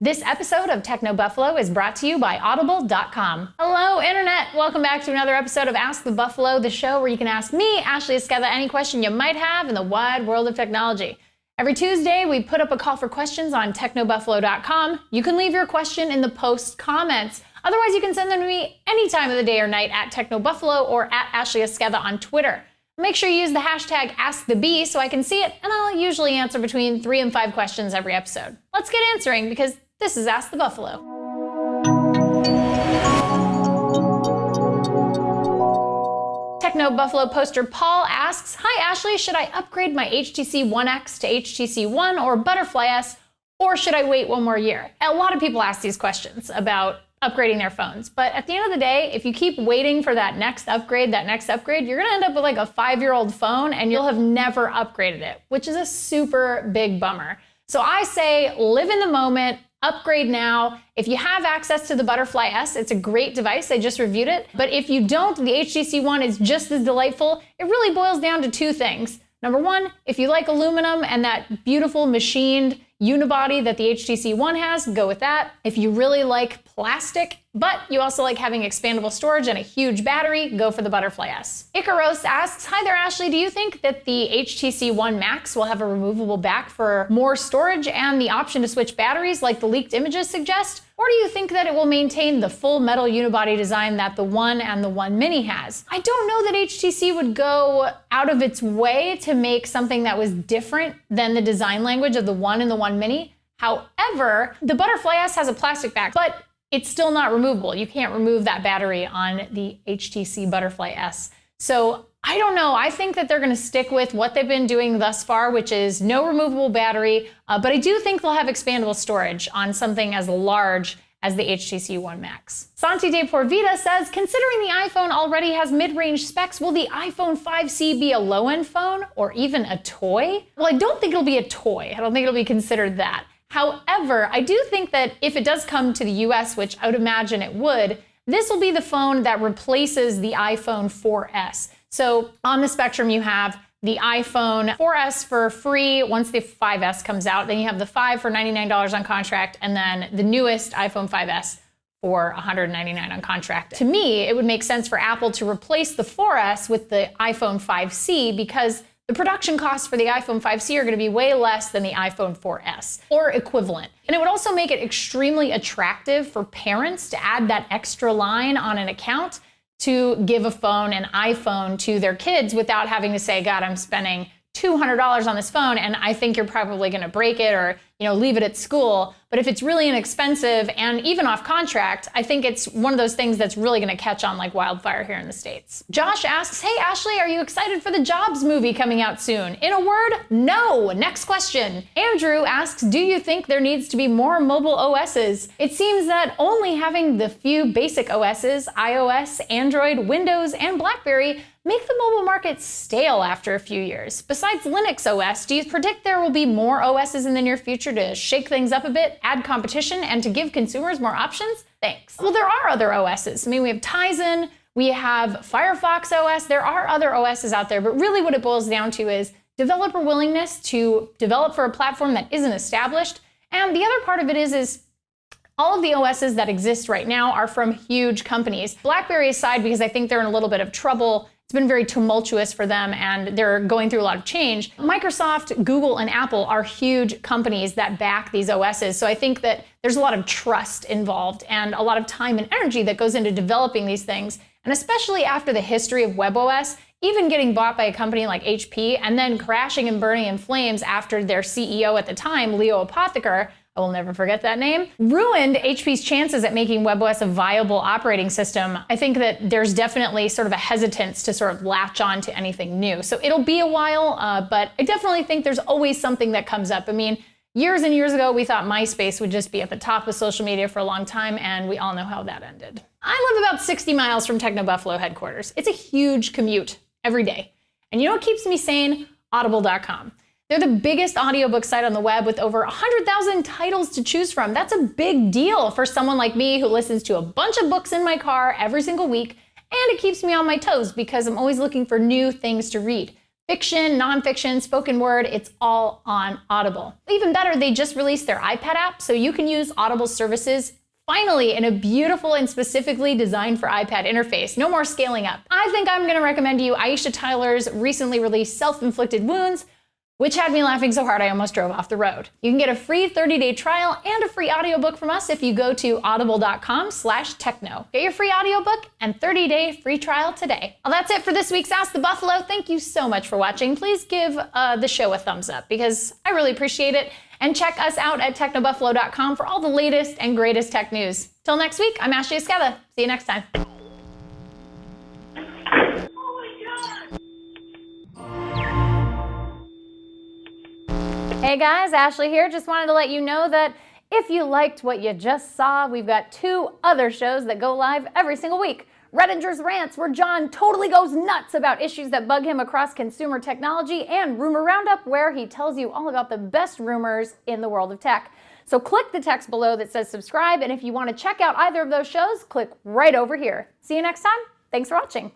This episode of Techno Buffalo is brought to you by Audible.com. Hello, Internet! Welcome back to another episode of Ask the Buffalo, the show where you can ask me, Ashley Esqueda, any question you might have in the wide world of technology. Every Tuesday, we put up a call for questions on technobuffalo.com. You can leave your question in the post comments. Otherwise, you can send them to me any time of the day or night at TechnoBuffalo or at Ashley Esqueda on Twitter. Make sure you use the hashtag AskTheBee so I can see it, and I'll usually answer between 3 and 5 questions every episode. Let's get answering, because this is Ask the Buffalo. Techno Buffalo poster Paul asks, "Hi Ashley, should I upgrade my HTC One X to HTC One or Butterfly S, or should I wait one more year?" A lot of people ask these questions about upgrading their phones, but at the end of the day, if you keep waiting for that next upgrade, you're gonna end up with like a 5-year-old phone and you'll have never upgraded it, which is a super big bummer. So I say live in the moment, upgrade now. If you have access to the Butterfly S, it's a great device. I just reviewed it. But if you don't, the HTC One is just as delightful. It really boils down to 2 things. Number 1, if you like aluminum and that beautiful machined unibody that the HTC One has, go with that. If you really like plastic, but you also like having expandable storage and a huge battery, go for the Butterfly S. Icaros asks, "Hi there, Ashley. Do you think that the HTC One Max will have a removable back for more storage and the option to switch batteries like the leaked images suggest? Or do you think that it will maintain the full metal unibody design that the One and the One Mini has?" I don't know that HTC would go out of its way to make something that was different than the design language of the One and the One Mini. However, the Butterfly S has a plastic back, but it's still not removable. You can't remove that battery on the HTC Butterfly S. So I don't know. I think that they're going to stick with what they've been doing thus far, which is no removable battery. But I do think they'll have expandable storage on something as large as the HTC One Max. Santi de Porvita says, "Considering the iPhone already has mid-range specs, will the iPhone 5C be a low-end phone or even a toy?" Well, I don't think it'll be a toy. I don't think it'll be considered that. However, I do think that if it does come to the US, which I would imagine it would, this will be the phone that replaces the iPhone 4S. So on the spectrum, you have the iPhone 4S for free once the 5S comes out. Then you have the 5 for $99 on contract, and then the newest iPhone 5S for $199 on contract. To me, it would make sense for Apple to replace the 4S with the iPhone 5C because the production costs for the iPhone 5C are going to be way less than the iPhone 4S, or equivalent. And it would also make it extremely attractive for parents to add that extra line on an account to give a phone, an iPhone, to their kids without having to say, "God, I'm spending $200 on this phone and I think you're probably going to break it or, leave it at school." But if it's really inexpensive and even off contract, I think it's one of those things that's really going to catch on like wildfire here in the States. Josh asks, "Hey Ashley, are you excited for the Jobs movie coming out soon?" In a word, no. Next question. Andrew asks, "Do you think there needs to be more mobile OSs? It seems that only having the few basic OSs, iOS, Android, Windows, and BlackBerry, make the mobile market stale after a few years. Besides Linux OS, do you predict there will be more OSs in the near future to shake things up a bit, add competition, and to give consumers more options? Thanks." Well, there are other OSs. I mean, we have Tizen, we have Firefox OS, there are other OSs out there, but really what it boils down to is developer willingness to develop for a platform that isn't established. And the other part of it is all of the OSs that exist right now are from huge companies. BlackBerry aside, because I think they're in a little bit of trouble. It's been very tumultuous for them and they're going through a lot of change. Microsoft, Google, and Apple are huge companies that back these OSs. So I think that there's a lot of trust involved and a lot of time and energy that goes into developing these things. And especially after the history of WebOS, even getting bought by a company like HP and then crashing and burning in flames after their CEO at the time, Leo Apotheker, I will never forget that name, ruined HP's chances at making WebOS a viable operating system. I think that there's definitely sort of a hesitance to sort of latch on to anything new. So it'll be a while, but I definitely think there's always something that comes up. I mean, years and years ago, we thought MySpace would just be at the top of social media for a long time, and we all know how that ended. I live about 60 miles from Techno Buffalo headquarters. It's a huge commute every day. And you know what keeps me sane? Audible.com. They're the biggest audiobook site on the web with over 100,000 titles to choose from. That's a big deal for someone like me who listens to a bunch of books in my car every single week, and it keeps me on my toes because I'm always looking for new things to read. Fiction, nonfiction, spoken word, it's all on Audible. Even better, they just released their iPad app, so you can use Audible services finally in a beautiful and specifically designed for iPad interface. No more scaling up. I think I'm gonna recommend to you Aisha Tyler's recently released Self-Inflicted Wounds, which had me laughing so hard I almost drove off the road. You can get a free 30-day trial and a free audiobook from us if you go to audible.com/techno. Get your free audiobook and 30-day free trial today. Well, that's it for this week's Ask the Buffalo. Thank you so much for watching. Please give the show a thumbs up because I really appreciate it. And check us out at technobuffalo.com for all the latest and greatest tech news. Till next week, I'm Ashley Esqueda. See you next time. Hey guys, Ashley here. Just wanted to let you know that if you liked what you just saw, we've got 2 other shows that go live every single week. Redinger's Rants, where John totally goes nuts about issues that bug him across consumer technology, and Rumor Roundup, where he tells you all about the best rumors in the world of tech. So click the text below that says subscribe, and if you want to check out either of those shows, click right over here. See you next time. Thanks for watching.